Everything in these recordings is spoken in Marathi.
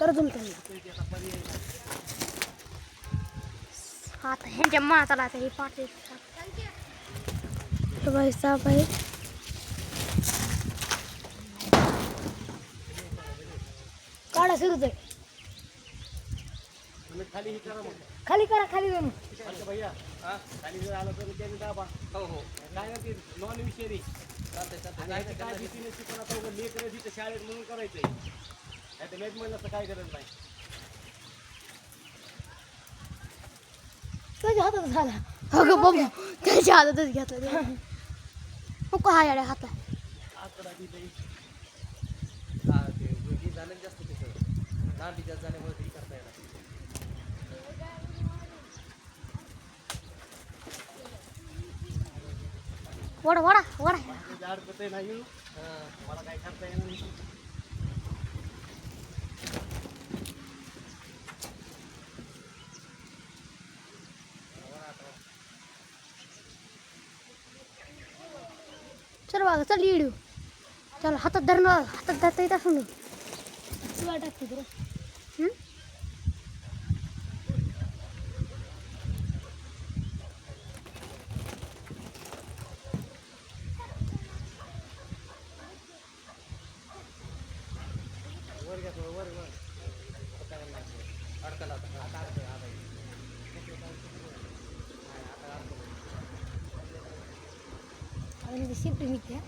कर्जून त्यांना आता ह्यांच्या माताला आता हे पाठी बाई साप आहे. काढा सुरूच आहे. खाली करा खाली जाऊन भैया खाली जर आलं तर त्यांनी दाबा. हो हो काय ना ते नॉन विषयरी काय भीती नसते पण आता लेकर तिथं शाळेत म्हणून करायचंय. नाही तर लेट म्हणलं तर काय गरज नाही. त्याच्या हातात झाला. अगं बाबा त्याच्या हातातच घेतला. नको हा याड्या हाता आकडा दिले झालं जास्त तिथं लांबी जास्त झाल्यामुळे ते करता येणार. वडा वडा वडा झाड पते नाही मला काय करता येणार नाही. चल बघा चल येऊ चल हातात धरणं हातात धरता येत असून तुला टाकते तुला वर घ्या थोडं वर वर अडकला आणि शिफ्ट निघते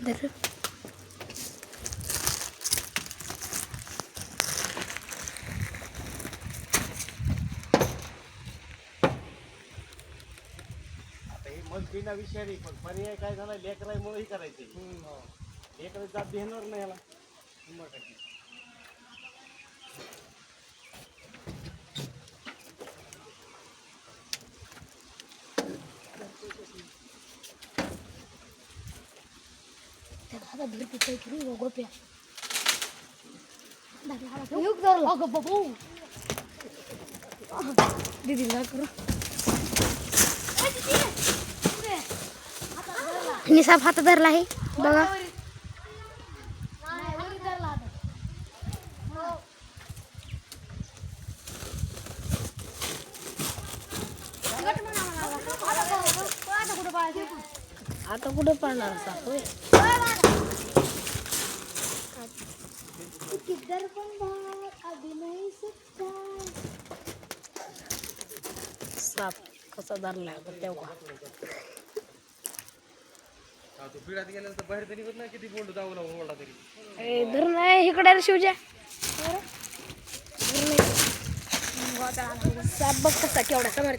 धर बिना विषारी पण पर्याय काय झाला लेकरामुळेही करायचे. लेकर जात देणार नाही याला 100%. हातात धरते काहीतरी गोप्या अगं बाबू दीदी ना करू निसाब हात धरला आहे बघा. आता कुठे पडणार साप साप कसा धरला तेव्हा तू पिढ्यात गेल्यानंतर बाहेर तरी होत नाही किती बोलतो जाऊ लागून ओरडा तरी. धर नाही इकडे शिवजा साप बघ कसा केवढा समोर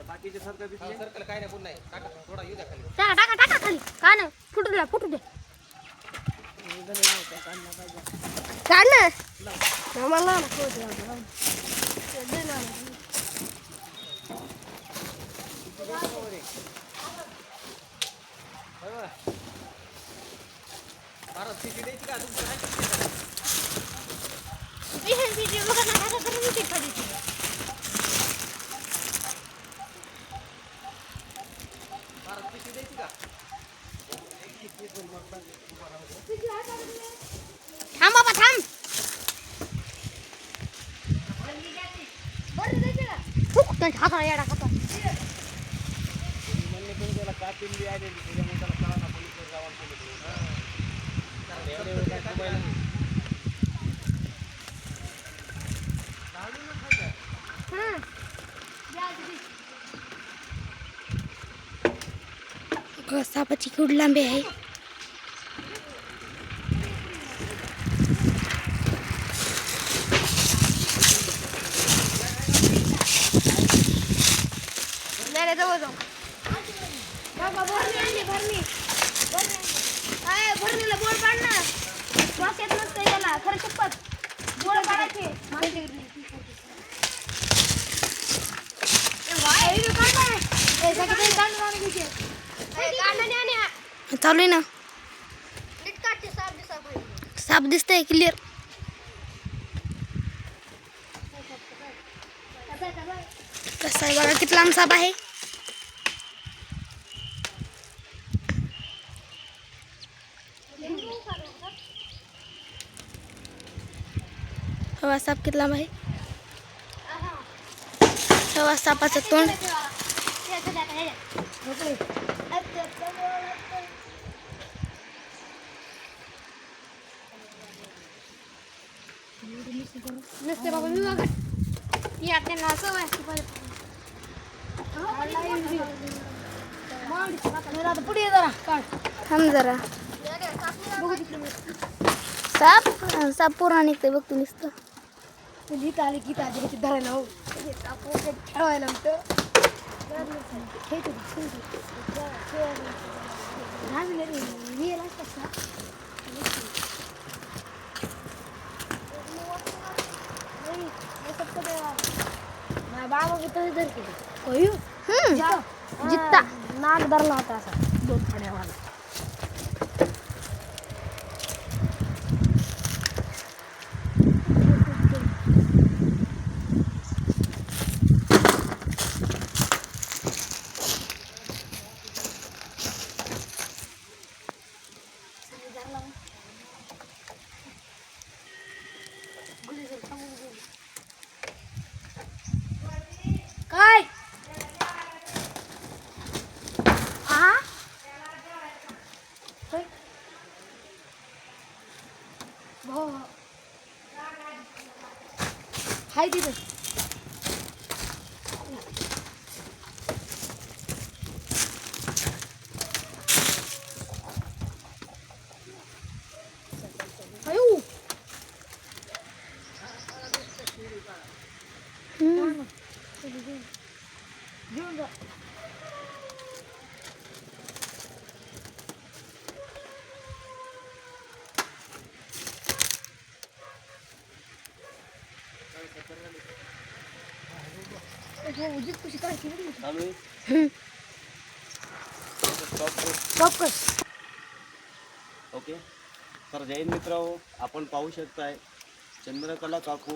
बाकीचे सर्कल काय नाही बोल नाही टाका थोडा येऊ द्या खाली. टाका टाका टाका खाली का ना फुटू द्या फुटू दे काढ ना मला भारत सिटी द्यायची का भारत सिटी द्यायची का थांब बाबा थांब हाता येडा खाता म्हणले पण त्याला काटिंग आलेली त्याच्यामुळे त्याला कळा ना पोलीस गावात सापाची खूप लांबी आहे. जवळ जाऊ भरणीला बोर्ड पाड ना श्वास येत नसतं याला खरं शपथ बोर्ड पाडायचे चालू आहे ना साप दिसतंय क्लिअर. कसा आहे बघा, किती लांब साप आहे. हवा साप किती लांब आहे. हवा सापाचं तोंड. नसते बाबा मी बघा या त्यांना सवय असते पुढे जरा थांब जरा. साप साप पुरा निघते बघ तू नुसतं. गीत आली गीत आली धरायला हो खेळवायला बाबा जित्ता नाक धरला होता असा 2 फड्यावाला. काय हाय तिथे ओके. तर जैन मित्रांनो, आपण पाहू शकताय चंद्रकला काकू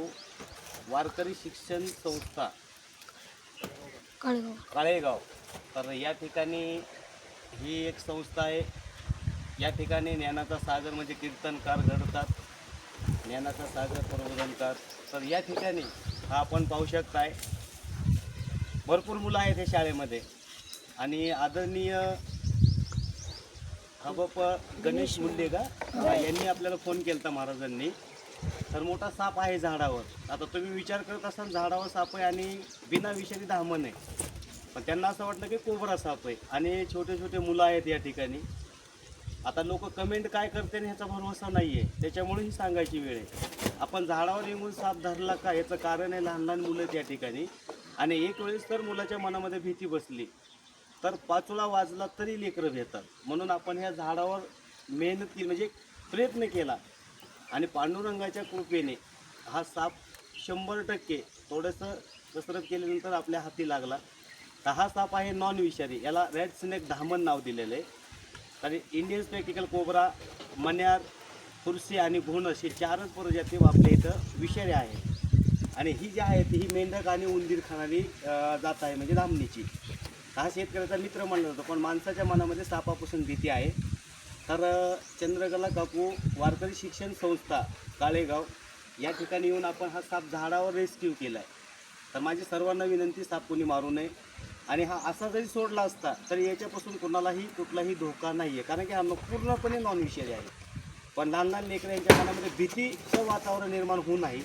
वारकरी शिक्षण संस्था काळेगाव. तर या ठिकाणी ही एक संस्था आहे. या ठिकाणी ज्ञानाचा सागर म्हणजे कीर्तनकार घडतात, ज्ञानाचा सागर प्रबोधनकार. तर या ठिकाणी हा आपण पाहू शकताय भरपूर मुलं आहेत हे शाळेमध्ये. आणि आदरणीय बाप गणेश मुंडे का यांनी आपल्याला फोन केला महाराजांनी. तर मोठा साप आहे झाडावर. आता तुम्ही विचार करत असाल झाडावर साप आहे आणि बिना विषारी धामण आहे, पण त्यांना असं वाटलं की कोबरा साप आहे. आणि छोटे छोटे मुलं आहेत या ठिकाणी. आता लोक कमेंट काय करते ह्याचा भरोसा नाही आहे, त्याच्यामुळे ही सांगायची वेळ आहे. आपण झाडावर येऊन साप धरला का याचं कारण आहे लहान लहान मुलं आहेत या ठिकाणी. आणि एक वेळेस तर मुलाच्या मनामध्ये भीती बसली तर पाचोळा वाजला तरी लेकरं भेटतात. म्हणून आपण ह्या झाडावर मेहनत केली, म्हणजे प्रयत्न केला आणि पांडुरंगाच्या कृपेने हा साप 100% थोडंसं कसरत केल्यानंतर आपल्या हाती लागला. तर हा साप आहे नॉन विषारी. याला रेड स्नेक धामण नाव दिलेलं आहे. तर इंडियन स्पेक्टिकल कोबरा, मण्यार, फुरसी आणि घोणस हे 4च प्रजाती आपल्या इथं विषारी आहेत. आणि ही जी आहे ती ही मेंढक आणि उंदीर खाणारी जात आहे, म्हणजे धामणीची. हा शेतकऱ्याचा मित्र म्हणलं जातो, पण माणसाच्या मनामध्ये सापापासून भीती आहे. तर चंद्रकला काकू वारकरी शिक्षण संस्था काळेगाव या ठिकाणी येऊन आपण हा साप झाडावर रेस्क्यू केला आहे. तर माझी सर्वांना विनंती, साप कोणी मारू नये. आणि हा असा जरी सोडला असता तरी याच्यापासून कोणालाही कुठलाही धोका नाही आहे, कारण की हा पूर्णपणे नॉन विषारी आहे. पण लहान लहान लेकरं यांच्या मनामध्ये भीतीचं वातावरण निर्माण होऊ नये.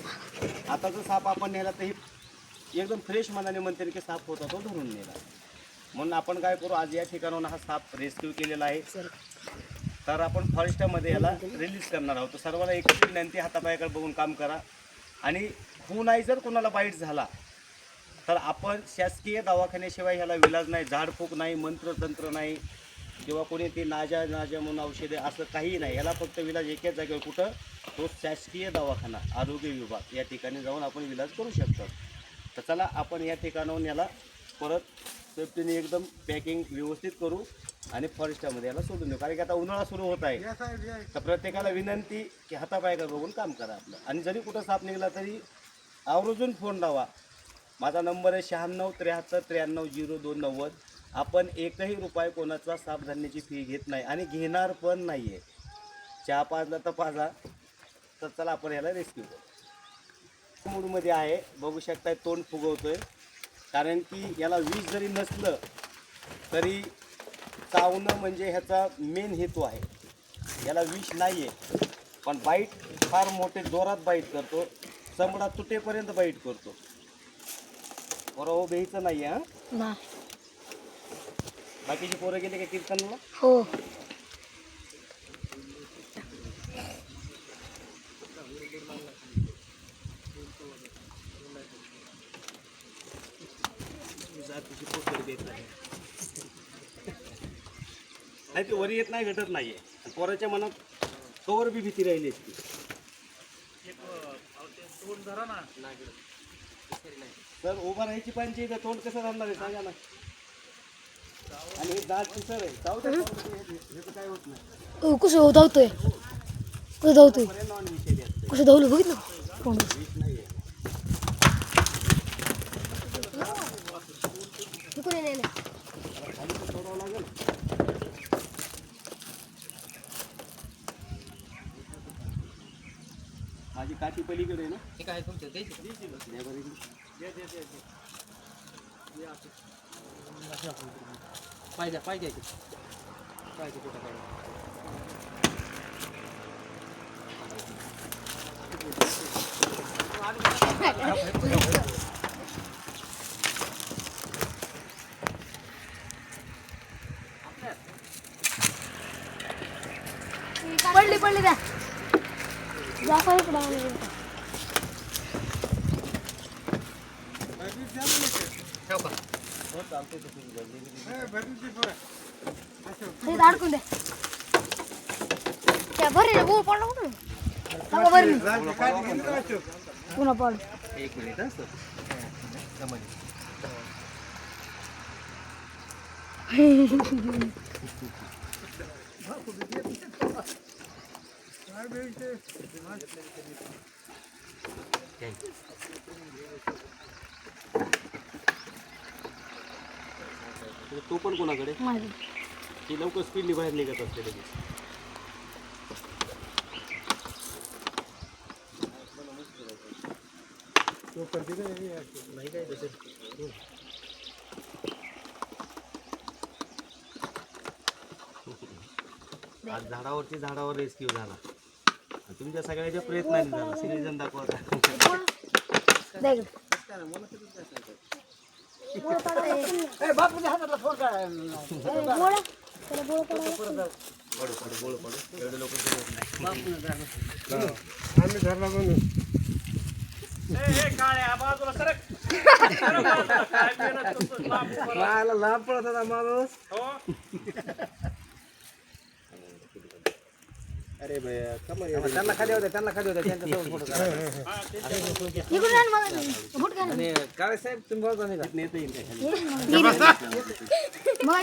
आता जो साप आपण नेला तर ही एकदम फ्रेश मनाने म्हणते की साप होता तो धरून नेला. म्हणून आपण काय करू, आज या ठिकाणाहून हा साप रेस्क्यू केलेला आहे. तर आपण फॉरेस्टमध्ये याला रिलीज करणार आहोत. तर सर्वांना एकच विनंती, हातापायाकडे बघून काम करा. आणि पुन्हाही जर कोणाला बाईट झाला तर आपण शासकीय दवाखान्याशिवाय ह्याला विलाज नाही, झाडफूक नाही, मंत्रतंत्र नाही, किंवा कोणी ते नाजा म्हणून औषधे असं काही नाही. याला फक्त विलाज एकाच जागेवर, कुठं, तो शासकीय दवाखाना आरोग्य विभाग या ठिकाणी जाऊन आपण विलाज करू शकतो. तर चला आपण या ठिकाणाहून याला परत सेफ्टीने एकदम पॅकिंग व्यवस्थित करू आणि फॉरेस्टमध्ये याला सोडून देऊ. कारण की आता उन्हाळा सुरू होत आहे. तर प्रत्येकाला विनंती की हातापायाकडे बघून काम करा आपलं. आणि जरी कुठं साप निघाला तरी आवर्जून फोन लावा. माझा नंबर आहे 9673930290. आपण एकही रुपये कोणाचा साबधान्याची फी घेत नाही आणि घेणार पण नाही आहे. चहा पाजला तर पाजा. तर चला आपण याला रेस्क्यू करू. मूडमध्ये आहे, बघू शकताय तोंड फुगवतोय. कारण की याला विष जरी नसलं तरी चावणं म्हणजे ह्याचा मेन हेतू आहे. याला विष नाही आहे, पण बाईट फार मोठे जोरात बाईट करतो. चमडा तुटेपर्यंत बाईट करतो. बरोबर बेहीचं नाही आहे. नाही. बाकीची पोरं गेले का कीर्तनाला? हो. नाही ती वरी येत नाही, घटत नाही आहे. पोराच्या मनात कवर बी भीती राहिली असती. सर उभा राहायची पाहिजे इथं, तोंड कसं राहणार आहे सांगा ना. आणि हे दात सर आहे, जाऊ दे, ह्याचं काय होत नाही. कसं धावतोय, कसं धावतोय, नॉन विषयी असते, कसं धावलं बघितलं कोण विष नाही आहे. खाली सोडावं लागेल. माझी काठी पलीकडे आहे ना. ठीक आहे तुमचं द्यायचं दे बरं इकडे. दे. पाहिजे पाहिजे पाहिजे कुठं पाहिजे. पडली द्या. ठेव का? हो चालते तर तुम्ही गडबडी. अडकून द्या. त्या भरे गो पडला कुठं पुन्हा पड. एक मिनिट हा सर. तो पण कोणाकडे माझी ती लवकर स्पीडली बाहेर निघत असते लगेच. नाही काय तसं. आज झाडावर रेस्क्यू झाला. तुमच्या सगळ्याच्या प्रयत्नाने झाला. सिटीजन दाखवता. एवढे लोक लांब पडत होता माणूस. अरे भैया त्यांना खाली होत्या त्यांच्यासोबत फोटो काढा. आणि काळे साहेब तुम्ही बोलता नाही का? नेता येईल मग